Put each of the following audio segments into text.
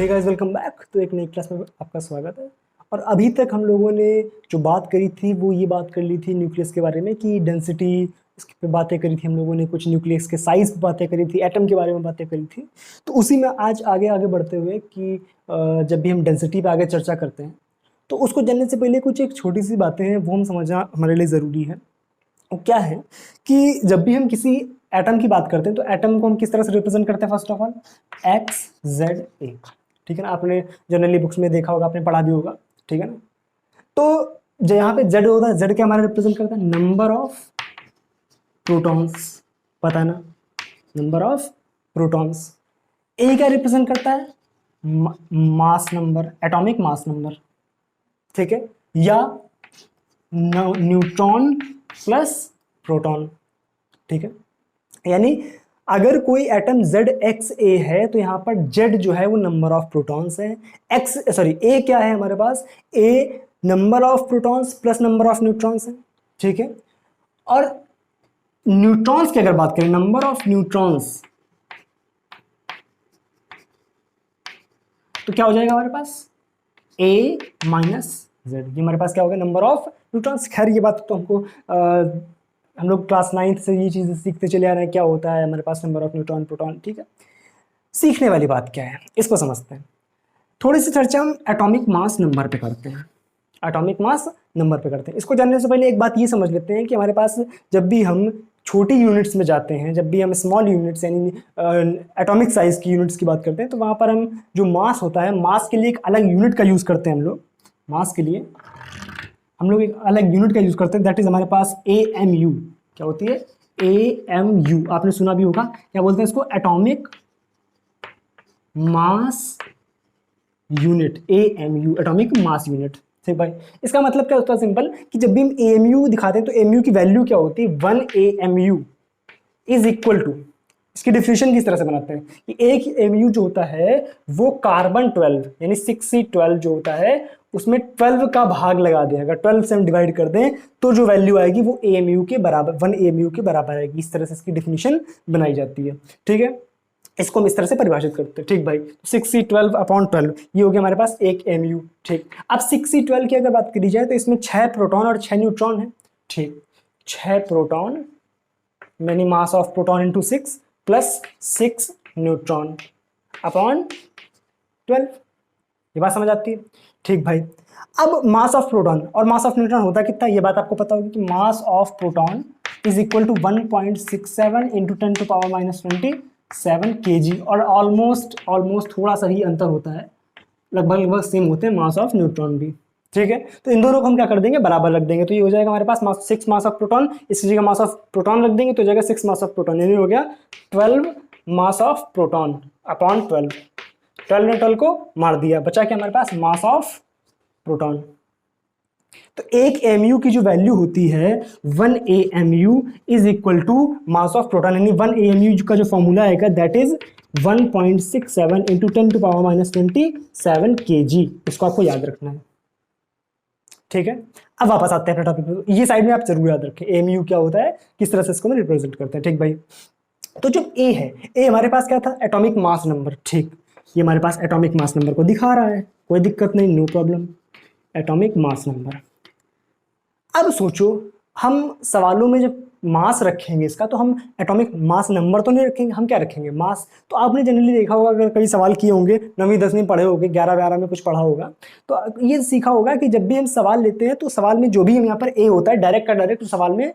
Hey guys, welcome back. तो एक नई क्लास में आपका स्वागत है। और अभी तक हम लोगों ने जो बात करी थी वो ये बात कर ली थी न्यूक्लियस के बारे में कि डेंसिटी इसके पे बातें करी थी हम लोगों ने, कुछ न्यूक्लियस के साइज पे बातें करी थी, एटम के बारे में बातें करी थी। तो उसी में आज आगे आगे बढ़ते हुए कि जब भी हम डेंसिटी पे आगे चर्चा करते हैं तो उसको जानने से पहले कुछ एक छोटी सी बातें हैं वो हम समझना हमारे लिए ज़रूरी है। वो क्या है कि जब भी हम किसी एटम की बात करते हैं तो एटम को हम किस तरह से रिप्रेजेंट करते हैं? First of all x Z A, ठीक है ना। आपने जनरली बुक्स में देखा होगा, आपने पढ़ा भी होगा, ठीक है ना। तो जो यहाँ पे जेड होता है, जेड क्या हमारा रिप्रेजेंट करता है? नंबर ऑफ प्रोटॉन्स, पता है ना, नंबर ऑफ प्रोटॉन्स। ए क्या रिप्रेजेंट करता है? Mass number, atomic mass number, ठीक है, या न्यूट्रॉन प्लस प्रोटॉन, ठीक है। यानी अगर कोई एटम जेड एक्स ए है तो यहाँ पर जेड जो है वो नंबर ऑफ प्रोटॉन्स है, ए क्या है हमारे पास? A number of protons plus number of neutrons है, ठीक है। और न्यूट्रॉन्स की अगर बात करें, नंबर ऑफ न्यूट्रॉन्स, तो क्या हो जाएगा हमारे पास? ए माइनस जेड। ये हमारे पास क्या होगा? Number of neutrons. खैर ये बात तो हमको हम लोग क्लास 9th से ये चीज़ें सीखते चले आ रहे हैं, क्या होता है हमारे पास नंबर ऑफ न्यूट्रॉन प्रोटॉन, ठीक है। सीखने वाली बात क्या है इसको समझते हैं। थोड़ी सी चर्चा हम एटॉमिक मास नंबर पे करते हैं। एटॉमिक मास नंबर पे करते हैं। इसको जानने से पहले एक बात ये समझ लेते हैं कि हमारे पास जब भी हम छोटी यूनिट्स में जाते हैं, जब भी हम स्मॉल यूनिट्स यानी एटॉमिक साइज की यूनिट्स की बात करते हैं, तो वहाँ पर हम जो मास होता है, मास के लिए एक अलग यूनिट का यूज़ करते हैं हम लोग। मास के लिए हम लोग एक अलग यूनिट का यूज़ करते हैं, दैट इज़ हमारे पास AMU। क्या होती है? AMU। आपने सुना भी होगा, क्या बोलते हैं इसको? Atomic mass unit, AMU, atomic mass unit. ठीक भाई, इसका मतलब क्या होता है? सिंपल, कि जब भी हम AMU दिखाते हैं तो AMU की वैल्यू क्या होती है? 1 AMU इज इक्वल टू, इसकी डिफिनेशन किस तरह से बनाते हैं कि एक AMU जो होता है वो कार्बन 12 यानी 6C12 जो होता है उसमें 12 का भाग लगा दें, अगर 12 से हम डिवाइड कर दें तो जो वैल्यू आएगी वो AMU के बराबर, 1 AMU के बराबर आएगी। इस तरह से इसकी डिफिनेशन बनाई जाती है, ठीक है। इसको हम इस तरह से परिभाषित करते हैं, ठीक भाई। 6C12/12 ये हो गया हमारे पास एक AMU, ठीक। अब 6C12 की अगर बात करी जाए तो इसमें 6 प्रोटॉन और 6 न्यूट्रॉन है, ठीक। 6 proton many mass of proton into 6 plus 6 neutron upon 12। ये बात समझ आती है, ठीक भाई। अब मास ऑफ प्रोटॉन और मास ऑफ न्यूट्रॉन होता कितना, ये बात आपको पता होगी कि mass of proton is equal to 1.67 into 10⁻27 kg। और ऑलमोस्ट थोड़ा सा ही अंतर होता है, लगभग सेम होते हैं मास ऑफ न्यूट्रॉन भी, ठीक है। तो इन दोनों को हम क्या कर देंगे? बराबर रख देंगे। तो ये हो जाएगा हमारे पास 6 मास ऑफ प्रोटॉन, इस जगह मास ऑफ प्रोटॉन रख देंगे तो हो जाएगा 6 मास ऑफ प्रोटॉन, यानी हो गया 12 मास ऑफ प्रोटॉन अपॉन 12। 12 ने 12 को मार दिया, बचा क्या हमारे पास? मास ऑफ प्रोटॉन। तो एक AMU की जो वैल्यू होती है 1 AMU is equal to mass of proton, यानी 1 AMU का जो फॉर्मूला आएगा दैट इज 1.67 इंटू 10⁻27 kg। इसको आपको याद रखना है, ठीक है। अब वापस आते हैं अपने टॉपिक पे। ये साइड में आप जरूर याद रखें AMU क्या होता है, किस तरह से इसको रिप्रेजेंट करते हैं, ठीक भाई। तो जो A है, A हमारे पास क्या था? एटॉमिक मास नंबर, ठीक। ये हमारे पास एटॉमिक मास नंबर को दिखा रहा है, कोई दिक्कत नहीं, no problem, atomic mass number. अब सोचो, हम सवालों में जब मास रखेंगे इसका तो हम एटॉमिक मास नंबर तो नहीं रखेंगे, हम क्या रखेंगे? मास। तो आपने जनरली देखा होगा, अगर कई सवाल किए होंगे, 9वीं 10वीं पढ़े होंगे, 11 में कुछ पढ़ा होगा, तो ये सीखा होगा कि जब भी हम सवाल लेते हैं तो सवाल में जो भी हम यहाँ पर ए होता है डायरेक्ट का डायरेक्ट सवाल में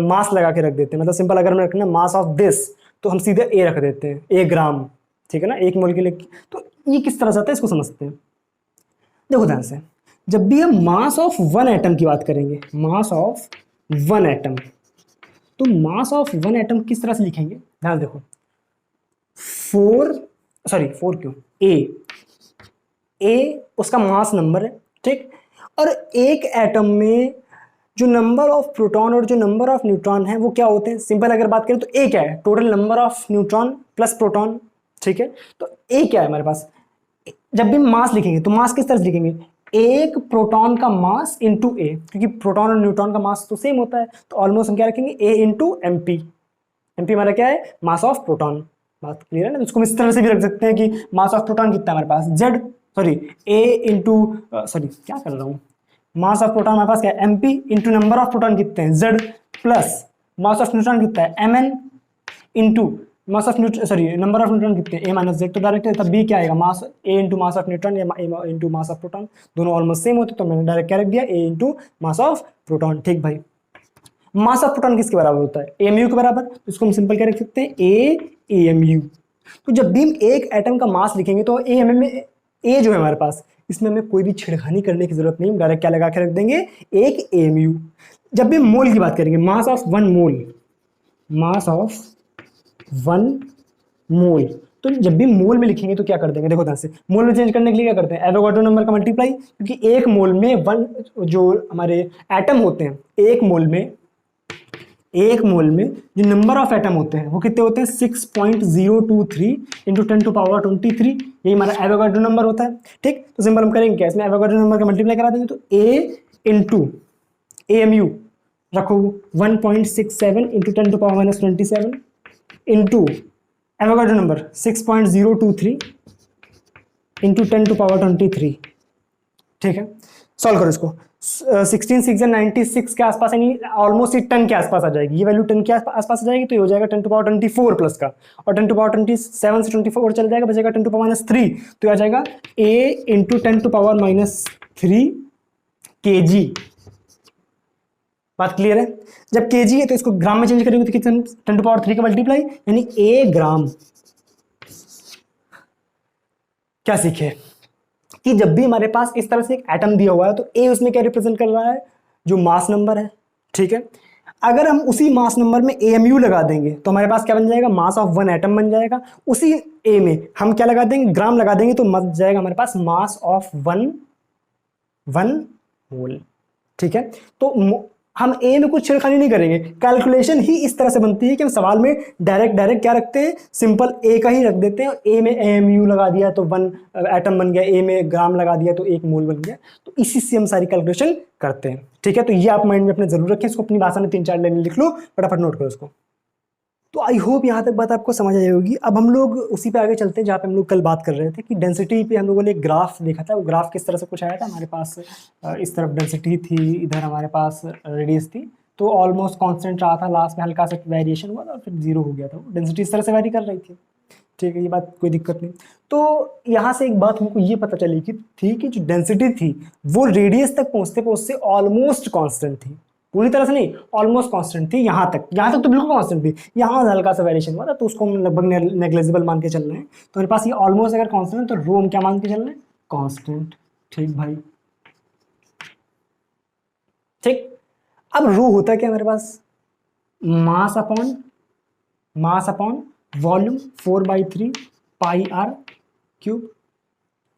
मास लगा के रख देते हैं। मतलब सिंपल, अगर हमें रखना मास ऑफ दिस तो हम सीधे ए रख देते हैं, 1 ग्राम, ठीक है ना, 1 मोल के लिए। तो ये किस तरह से आता है इसको समझते हैं। देखो ध्यान से, जब भी हम मास ऑफ 1 एटम की बात करेंगे, मास ऑफ 1 एटम, तो मास ऑफ 1 एटम किस तरह से लिखेंगे? ध्यान देखो, 4 क्यों, ए उसका मास नंबर है, ठीक। और एक एटम में जो नंबर ऑफ प्रोटॉन और जो नंबर ऑफ न्यूट्रॉन है वो क्या होते हैं? सिंपल अगर बात करें तो ए क्या है? Total number of neutron plus proton, ठीक है। तो ए क्या है हमारे पास? जब भी मास लिखेंगे तो मास किस तरह से लिखेंगे? एक प्रोटॉन का मास इंटू ए, क्योंकि प्रोटॉन और न्यूट्रॉन का मास तो सेम होता है, तो ऑलमोस्ट हम क्या रखेंगे? ए इंटू एमपी। एमपी हमारा क्या है? मास ऑफ प्रोटॉन। बात क्लियर है ना? इसको हम इस तरह से भी रख सकते हैं कि मास ऑफ प्रोटॉन कितना है हमारे पास, जेड सॉरी ए इंटू सॉरी क्या कर रहा हूँ, मास ऑफ प्रोटॉन हमारे पास क्या है, M P into number of proton कितने हैं, Z, plus mass of neutron कितना है, M N into mass of neutron sorry number of neutron कितने हैं, ए माइनस जेड। तो डायरेक्ट तब बी क्या आएगा, mass A into mass of neutron या A into mass of proton, दोनों ऑलमोस्ट सेम होते तो मैंने डायरेक्ट क्या रख दिया, A into mass of proton. ठीक भाई, मास ऑफ प्रोटॉन किसके बराबर होता है, एएमयू के बराबर, तो इसको हम सिंपल क्या रख सकते हैं, ए एएमयू। तो जब भी हम एक एटम का मास लिखेंगे तो एएमएम में ए जो है हमारे पास, इसमें हमें कोई भी छेड़खानी करने की जरूरत नहीं, डायरेक्ट क्या लगा के रख देंगे, एक एएमयू। जब भी मोल की बात करेंगे, mass of one mole, mass of one mole, तो जब भी मोल में लिखेंगे तो क्या कर देंगे, देखो ध्यान से, मोल में चेंज करने के लिए क्या करते हैं, एवोगाड्रो नंबर का मल्टीप्लाई, क्योंकि एक मोल में वन जो हमारे एटम होते हैं, एक मोल में जो नंबर ऑफ एटम होते हैं वो कितने होते हैं, 6.023 इंटू 10⁻23, यही हमारा एवोगाड्रो नंबर होता है। ठीक, तो सिंपल हम करेंगे क्या, इसमें एवोगाड्रो नंबर का मल्टीप्लाई करा देंगे, तो ए इंटू एएमयू रखो 1.67 into 10⁻27 into Avogadro number 6.023 into 10⁻23। ठीक है, सॉल्व करो इसको, 16 6 96 के आसपास, यानी ऑलमोस्ट 10 के आसपास आ जाएगी, ये वैल्यू 10 के आसपास आ जाएगी, तो ये हो जाएगा 10⁻24 प्लस का, और 10⁻27 से 24 चल जाएगा, बचेगा 10⁻3, तो आ जाएगा a इंटू 10⁻3 kg। बात क्लियर है? जब kg है तो इसको ग्राम में चेंज करेंगे तो कितना, 10⁻3 का मल्टीप्लाई, यानी a ग्राम। क्या सीखे कि जब भी हमारे पास इस तरह से एक एटम दिया हुआ है तो ए उसमें क्या रिप्रेजेंट कर रहा है, जो मास नंबर है। ठीक है, अगर हम उसी मास नंबर में एएमयू लगा देंगे तो हमारे पास क्या बन जाएगा, मास ऑफ वन एटम बन जाएगा। उसी ए में हम क्या लगा देंगे, ग्राम लगा देंगे, तो बन जाएगा हमारे पास मास ऑफ वन मोल। ठीक है, तो हम ए में कुछ छेड़खानी नहीं करेंगे, कैलकुलेशन ही इस तरह से बनती है कि हम सवाल में डायरेक्ट क्या रखते हैं, सिंपल ए का ही रख देते हैं। ए में एएमयू लगा दिया तो वन एटम बन गया, ए में ग्राम लगा दिया तो एक मोल बन गया, तो इसी से हम सारी कैलकुलेशन करते हैं। ठीक है, तो ये आप माइंड में अपने जरूर रखें, इसको अपनी भाषा में 3-4 लाइन लिख लो, फटाफट नोट करो इसको। तो आई होप यहाँ तक बात आपको समझ आई होगी। अब हम लोग उसी पे आगे चलते हैं जहाँ पे हम लोग कल बात कर रहे थे कि डेंसिटी पे हम लोगों ने एक ग्राफ देखा था। वो ग्राफ किस तरह से कुछ आया था, हमारे पास इस तरफ डेंसिटी थी, इधर हमारे पास रेडियस थी, तो ऑलमोस्ट कांस्टेंट रहा था, लास्ट में हल्का सा वेरिएशन हुआ था और फिर जीरो हो गया था। डेंसिटी इस तरह से वेरी कर रही थी। ठीक है, ये बात कोई दिक्कत नहीं। तो यहाँ से एक बात हमको ये पता चली कि जो डेंसिटी थी वो रेडियस तक पहुँचते पहुँचते ऑलमोस्ट कांस्टेंट थी, पूरी तरह से नहीं, ऑलमोस्ट कांस्टेंट थी। यहाँ तक तो बिल्कुल कांस्टेंट थी, यहाँ हल्का सा वेरिएशन हुआ था, तो उसको हम लगभग नेग्लिजिबल मान के चल रहे हैं। तो मेरे पास ये ऑलमोस्ट अगर कांस्टेंट तो रो हम क्या मान के चल रहे हैं, कांस्टेंट। ठीक भाई, ठीक। अब रो होता है क्या हमारे पास, mass upon volume 4/3 pi R cube,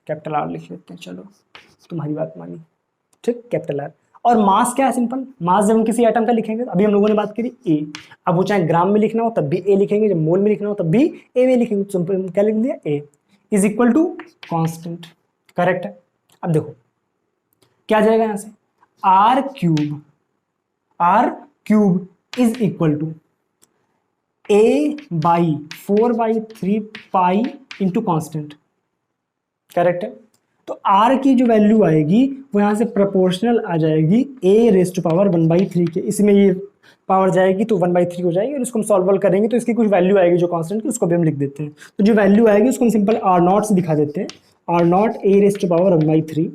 capital R लिख लेते हैं, चलो तुम्हारी बात मानी। ठीक, कैपिटल आर। और मास क्या है, सिंपल मास जब हम किसी एटम का लिखेंगे, अभी हम लोगों ने बात करी ए, अब वो चाहे ग्राम में लिखना हो तब भी ए लिखेंगे, जब मोल में लिखना हो तब भी ए में लिखेंगे, सिंपल क्या लिख दिया, A is equal to constant. Correct है। अब देखो क्या जाएगा यहां से, R cube is equal to A by 4/3 pi into constant. Correct है। तो r की जो वैल्यू आएगी वो यहाँ से प्रोपोर्शनल आ जाएगी a रेज़ टू पावर 1/3 के, इसमें ये पावर जाएगी तो 1/3 हो जाएगी, और इसको हम सॉल्व करेंगे तो इसकी कुछ वैल्यू आएगी जो कांस्टेंट की, उसको भी हम लिख देते हैं। तो जो वैल्यू आएगी उसको हम सिंपल r0 से दिखा देते हैं, r0 a raise to power 1/3।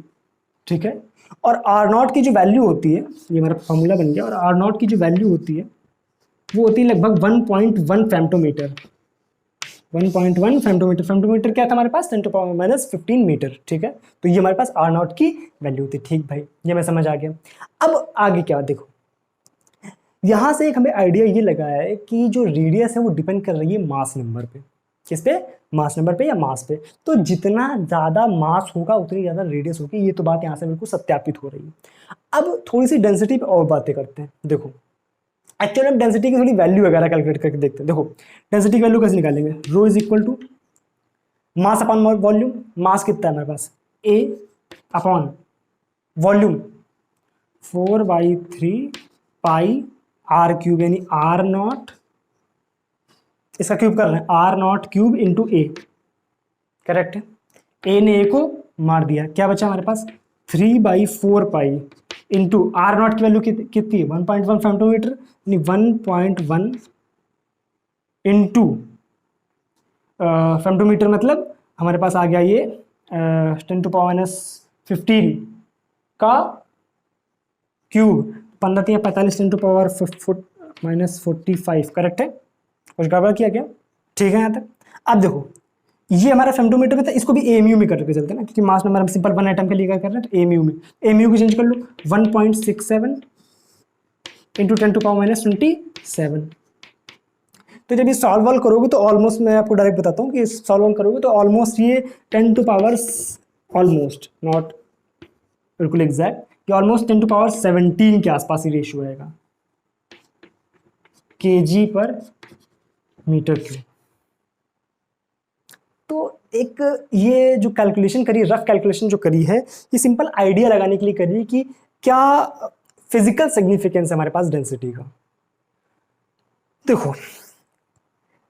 ठीक है, और r0 की जो वैल्यू होती है, ये हमारा फॉर्मूला बन गया, और r0 की जो वैल्यू होती है वो होती है लगभग 1.1 फेम्टोमीटर। 1.1 फेम्टोमीटर, फेम्टोमीटर क्या था हमारे पास, 10⁻⁻15 मीटर। ठीक है, तो ये हमारे पास r0 की वैल्यू थी। ठीक भाई, ये मैं समझ आ गया। अब आगे क्या, देखो यहां से एक हमें आइडिया ये लगा है कि जो रेडियस है वो डिपेंड कर रही है मास नंबर पे। किस पे, मास नंबर पे या मास पे। तो जितना ज्यादा मास होगा उतनी ज्यादा रेडियस होगी, ये तो बात यहाँ से बिल्कुल सत्यापित हो रही है। अब थोड़ी सी डेंसिटी पे और बातें करते हैं। देखो एक्चुअली हम डेंसिटी की थोड़ी वैल्यू वगैरह कैलकुलेट करके देखते हैं। देखो डेंसिटी की वैल्यू कैसे निकालेंगे, rho is equal to mass upon volume. Mass कितना है हमारे पास, A upon volume 4/3 pi R cube, यानी r0 इसका क्यूब कर रहे हैं, R not cube into A, correct है। ए ने ए को मार दिया, क्या बचा हमारे पास 3/4 पाई इंटू आर नॉट की वैल्यू कितनी है 1.1 फेमटोमीटर, यानी 1.1 इंटू फेमटोमीटर, मतलब हमारे पास आ गया ये 10⁻⁻15 का क्यूब, 15 या 45 10⁻⁻45, करेक्ट है। कुछ गड़बड़ किया क्या? ठीक है यहाँ तक। अब देखो ये हमारा फेमटोमीटर में था, इसको भी एएमयू में करके चलते हैं ना, क्योंकि मास नंबर हम सिंपल 1 एटम के लिए कर रहे हैं, तो एएमयू में, एएमयू को चेंज कर लो 1.67 इंटू 10⁻⁻27। तो जब ये सॉल्व करोगे तो ऑलमोस्ट, मैं आपको डायरेक्ट बताता हूँ कि सॉल्व करोगे तो ऑलमोस्ट ये 10⁻, ऑलमोस्ट नॉट बिल्कुल एग्जैक्ट, ये ऑलमोस्ट 10⁻17 के आसपास ही रेशियो आएगा, kg पर मीटर क्यूब। तो एक ये जो कैलकुलेशन करी, रफ कैलकुलेशन जो करी है, ये सिंपल आइडिया लगाने के लिए करी कि क्या फिजिकल सिग्निफिकेंस है हमारे पास डेंसिटी का। देखो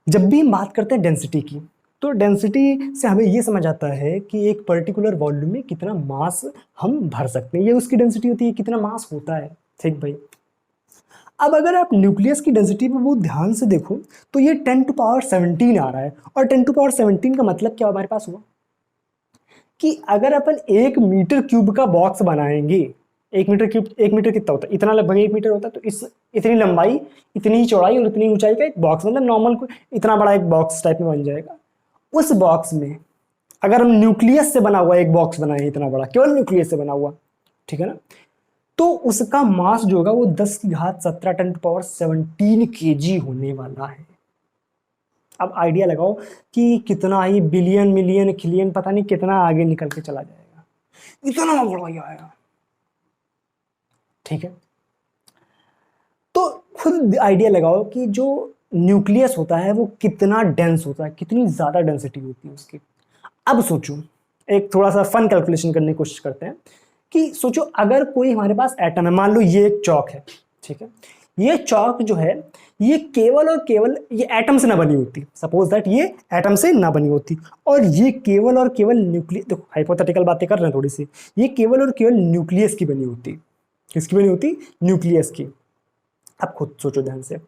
जब भी हम बात करते हैं डेंसिटी की, तो डेंसिटी से हमें ये समझ आता है कि एक पर्टिकुलर वॉल्यूम में कितना मास हम भर सकते हैं, ये उसकी डेंसिटी होती है, कितना मास होता है, ठीक भाई। अब अगर आप न्यूक्लियस की डेंसिटी पर बहुत ध्यान से देखो तो ये 10⁻17 आ रहा है, और 10⁻17 का मतलब क्या हमारे पास हुआ कि अगर अपन 1 मीटर क्यूब का बॉक्स बनाएंगे, 1 मीटर क्यूब, 1 मीटर कितना होता है, इतना लगभग 1 मीटर होता है, तो इस इतनी लंबाई, इतनी चौड़ाई और इतनी ऊंचाई का एक बॉक्स, मतलब नॉर्मल इतना बड़ा एक बॉक्स टाइप में बन जाएगा। उस बॉक्स में अगर हम न्यूक्लियस से बना हुआ एक बॉक्स बनाए इतना बड़ा, केवल न्यूक्लियस से बना हुआ, ठीक है ना, तो उसका मास जो होगा वो 10⁻17 10⁻17 kg होने वाला है। अब आइडिया लगाओ कि कितना ही बिलियन मिलियन खिलियन पता नहीं कितना आगे निकल के चला जाएगा, इतना बड़ा ही आएगा, ठीक है। तो खुद आइडिया लगाओ कि जो न्यूक्लियस होता है वो कितना डेंस होता है, कितनी ज्यादा डेंसिटी होती है उसकी। अब सोचो, एक थोड़ा सा फन कैलकुलेशन करने की कोशिश करते हैं कि सोचो अगर कोई हमारे पास एटम है, मान लो ये एक चौक है, ठीक है, ये चौक जो है ये केवल और केवल ये एटम से ना बनी होती, सपोज दैट ये एटम से ना बनी होती, और ये केवल और केवल न्यूक्लियस, देखो हाइपोथेटिकल बातें कर रहे हैं थोड़ी सी, ये केवल और केवल न्यूक्लियस की बनी होती, किसकी बनी होती, न्यूक्लियस की। अब खुद सोचो ध्यान से,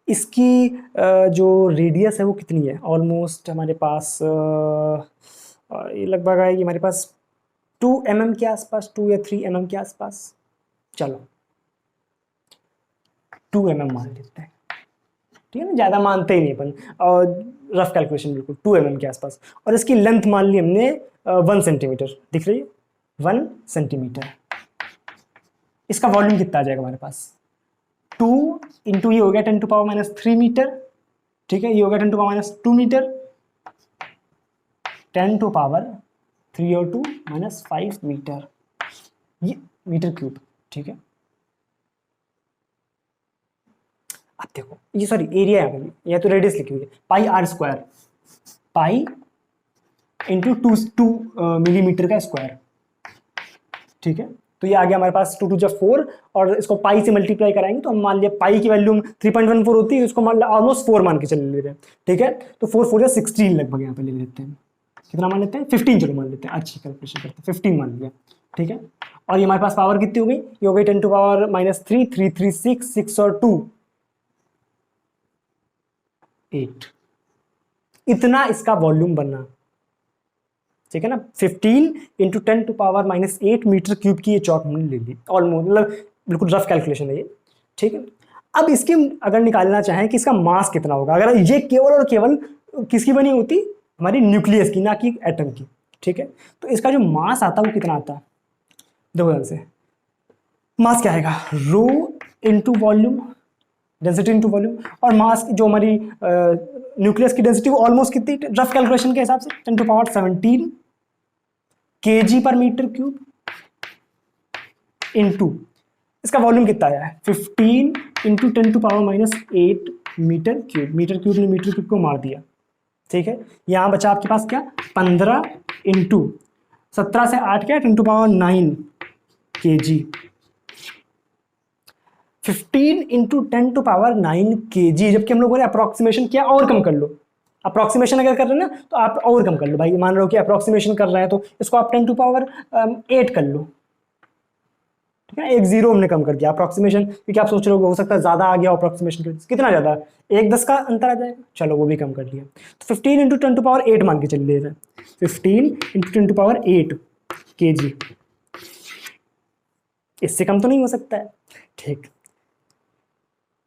इसकी जो रेडियस है वो कितनी है, ऑलमोस्ट हमारे पास ये लगभग आएगी हमारे पास 2 mm के आसपास, 2 या 3 mm के आसपास, चलो 2 mm मान लेते हैं, ठीक है ना, ज़्यादा मानते ही नहीं अपन, और रफ कैलकुलेशन बिल्कुल 2 mm के आसपास, और इसकी लेंथ मान ली हमने 1 सेंटीमीटर, दिख रही है 1 सेंटीमीटर। इसका वॉल्यूम कितना आ जाएगा हमारे पास, 2 इंटू ये हो गया 10⁻³ मीटर, ठीक है, ये हो गया 10⁻² मीटर, 10⁻³ और 2 -5 मीटर, ये मीटर क्यूब, ठीक है। अब देखो ये सॉरी एरिया है, ये तो रेडियस लिखी हुई है, πr², पाई इंटू 2 मिलीमीटर का स्क्वायर, ठीक है। तो ये आ गया हमारे पास 2 2 जब 4, और इसको पाई से मल्टीप्लाई कराएंगे तो हम मान लिया पाई की वैल्यू 3.14 होती है, इसको मान लिया ऑलमोस्ट 4 मान के चले ले रहे हैं, ठीक है। तो 4 4 16 लगभग यहाँ पे ले लेते हैं, कितना मान लेते हैं 15, चलो मान लेते हैं, अच्छी कैलकुलेशन करते हैं, 15 मान लिया, ठीक है। और ये हमारे पास पावर कितनी हो गई, ये हो गई 10⁻³ 3 3 6 6 और 2 8, इतना इसका वॉल्यूम बनना, ठीक है ना। 15 इंटू 10⁻⁻8 मीटर क्यूब की ये चौक हमने ले ली, ऑलमोस्ट, मतलब बिल्कुल रफ कैलकुलेशन है ये, ठीक है। अब इसके अगर निकालना चाहें कि इसका मास कितना होगा, अगर ये केवल और केवल किसकी बनी होती, हमारी न्यूक्लियस की, ना कि एटम की, ठीक है। तो इसका जो मास आता है वो कितना आता है, देखो ध्यान से, मास क्या आएगा, rho into volume, density into volume, और मास जो हमारी न्यूक्लियस की डेंसिटी वो ऑलमोस्ट कितनी, रफ कैलकुलेशन के हिसाब से 10⁻17 kg पर मीटर क्यूब इंटू इसका वॉल्यूम कितना आया है 15 into 10⁻⁻8 metre cube, metre cube ने मीटर क्यूब को मार दिया, ठीक है। यहां बचा आपके पास क्या 15 इंटू 17 से 8 क्या 10⁻9 kg, 15 इंटू 10⁹ kg, जबकि हम लोगों ने अप्रोक्सीमेशन किया और कम कर लो। अप्रोक्सीमेशन अगर कर रहे हैं ना तो आप और कम कर लो भाई, मान लो कि अप्रोक्सीमेशन कर रहे हैं तो इसको आप 10⁸ कर लो, ठीक है। एक जीरो हमने कम कर दिया अप्रोक्सीमेशन, क्योंकि आप सोच रहे हो सकता है ज्यादा आ गया अप्रोक्सीमेशन, कितना ज्यादा, 1/10 का अंतर आ जाएगा, चलो वो भी कम कर लिया। तो 15 इंटू 10⁸ मान के चल रहे हैं, 15 इंटू 10⁸ kg, इससे कम तो नहीं हो सकता है, ठीक।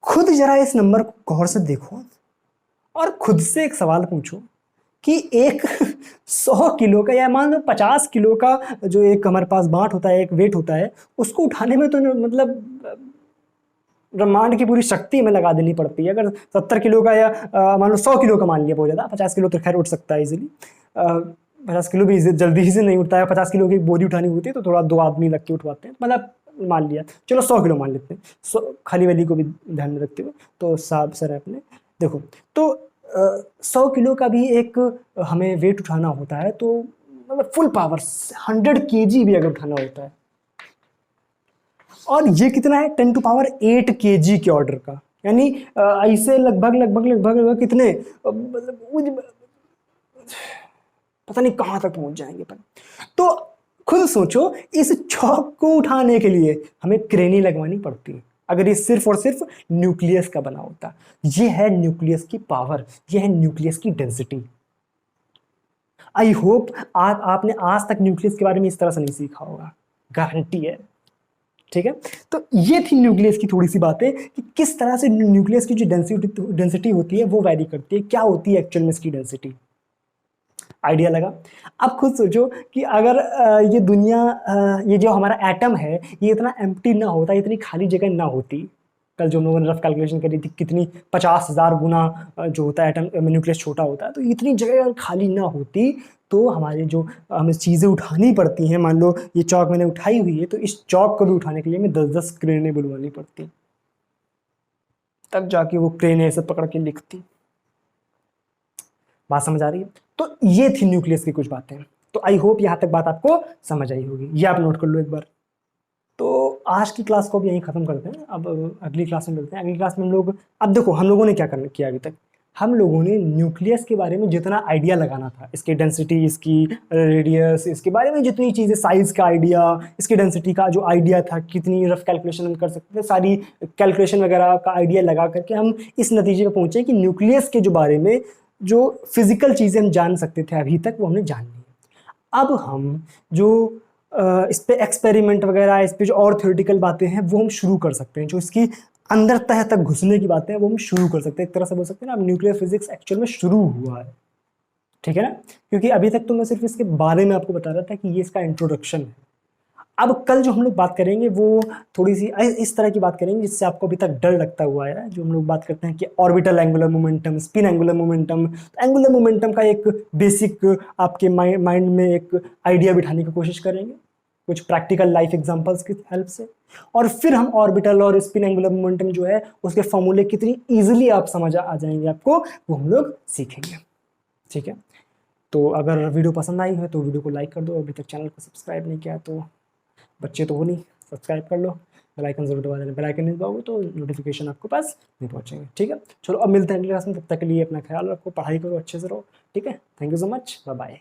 खुद जरा इस नंबर को गौर से देखो और खुद से एक सवाल पूछो कि एक 100 किलो का या मान लो 50 किलो का जो एक हमारे पास बाट होता है, एक वेट होता है, उसको उठाने में तो मतलब ब्रह्मांड की पूरी शक्ति हमें लगा देनी पड़ती है। अगर 70 किलो का या मान लो 100 किलो का मान लिया बहुत ज़्यादा, 50 किलो तो खैर उठ सकता है इजीली, 50 किलो भी जल्दी से नहीं उठता है, 50 किलो की बोरी उठानी होती है तो थोड़ा 2 आदमी लग के उठवाते हैं, मतलब मान लिया, चलो 100 किलो मान लेते हैं, खाली वाली को भी ध्यान में रखते हुए, तो साहब सर अपने देखो, तो 100 किलो का भी एक हमें वेट उठाना होता है, तो मतलब फुल पावर 100 kg भी अगर उठाना होता है, और ये कितना है 10⁸ kg के ऑर्डर का, यानी ऐसे लगभग कितने मतलब पता नहीं कहां तक पहुंच जाएंगे पर। तो खुद सोचो, इस चौक को उठाने के लिए हमें क्रेनी लगवानी पड़ती है, अगर ये सिर्फ और सिर्फ न्यूक्लियस का बना होता। ये है न्यूक्लियस की पावर, ये है न्यूक्लियस की डेंसिटी। आई होप आपने आज तक न्यूक्लियस के बारे में इस तरह से नहीं सीखा होगा, गारंटी है, ठीक है। तो ये थी न्यूक्लियस की थोड़ी सी बातें कि किस तरह से न्यूक्लियस की जो डेंसिटी होती है वो वैरी करती है, क्या होती है एक्चुअल में इसकी डेंसिटी। आइडिया लगा। अब खुद सोचो कि अगर ये दुनिया, ये जो हमारा एटम है, ये इतना एम्प्टी ना होता, इतनी खाली जगह ना होती, कल जो हम लोगों ने रफ कैलकुलेशन करी थी कितनी 50,000 गुना जो होता है एटम न्यूक्लियस छोटा होता है, तो इतनी जगह अगर खाली ना होती तो हमारे जो हमें चीज़ें उठानी पड़ती हैं, मान लो ये चौक मैंने उठाई हुई है, तो इस चौक को भी उठाने के लिए हमें 10-10 क्रेनें बुलवानी पड़ती, तब जाके वो क्रेनें ऐसे पकड़ के लिखती। बात समझ आ रही है? तो ये थी न्यूक्लियस की कुछ बातें। तो आई होप यहाँ तक बात आपको समझ आई होगी, ये आप नोट कर लो एक बार। तो आज की क्लास को भी यहीं खत्म करते हैं, अब अगली क्लास में मिलते हैं। अगली क्लास में हम लोग, अब देखो हम लोगों ने क्या किया अभी तक, हम लोगों ने न्यूक्लियस के बारे में जितना आइडिया लगाना था, इसकी डेंसिटी, इसकी रेडियस, इसके बारे में जितनी चीज़ें, साइज का आइडिया, इसकी डेंसिटी का जो आइडिया था, कितनी रफ कैलकुलेशन हम कर सकते थे, सारी कैलकुलेशन वगैरह का आइडिया लगा करके हम इस नतीजे पर पहुंचे कि न्यूक्लियस के जो बारे में जो फिजिकल चीज़ें हम जान सकते थे अभी तक, वो हमने जान ली। अब हम जो इस पे एक्सपेरिमेंट वगैरह, इस पे जो और थ्योरेटिकल बातें हैं वो हम शुरू कर सकते हैं, जो इसकी अंदर तह तक घुसने की बातें हैं वो हम शुरू कर सकते हैं। एक तरह से बोल सकते हैं ना, अब न्यूक्लियर फिजिक्स एक्चुअल में शुरू हुआ है, ठीक है ना, क्योंकि अभी तक तो मैं सिर्फ इसके बारे में आपको बता रहा था कि ये इसका इंट्रोडक्शन है। अब कल जो हम लोग बात करेंगे वो थोड़ी सी इस तरह की बात करेंगे जिससे आपको अभी तक डर लगता हुआ है, जो हम लोग बात करते हैं कि orbital angular momentum, spin angular momentum. Angular momentum का एक बेसिक आपके माइंड में एक आइडिया बिठाने की कोशिश करेंगे कुछ प्रैक्टिकल लाइफ एग्जांपल्स की हेल्प से, और फिर हम ऑर्बिटल और स्पिन एंगुलर मोमेंटम जो है उसके फॉर्मूले कितनी ईजिली आप समझ आ जाएंगे आपको, वो हम लोग सीखेंगे, ठीक है। तो अगर वीडियो पसंद आई है तो वीडियो को लाइक कर दो, अभी तक चैनल को सब्सक्राइब नहीं किया तो बच्चे तो हो नहीं, सब्सक्राइब कर लो, बेल आइकन जरूर दबा देना, बेल आइकन नहीं दबाओगे तो नोटिफिकेशन आपके पास नहीं पहुंचेंगे, ठीक है। चलो अब मिलते हैं अगली क्लास में, तब तक के लिए अपना ख्याल रखो, पढ़ाई करो, अच्छे से रहो, ठीक है। Thank you so much, bye bye.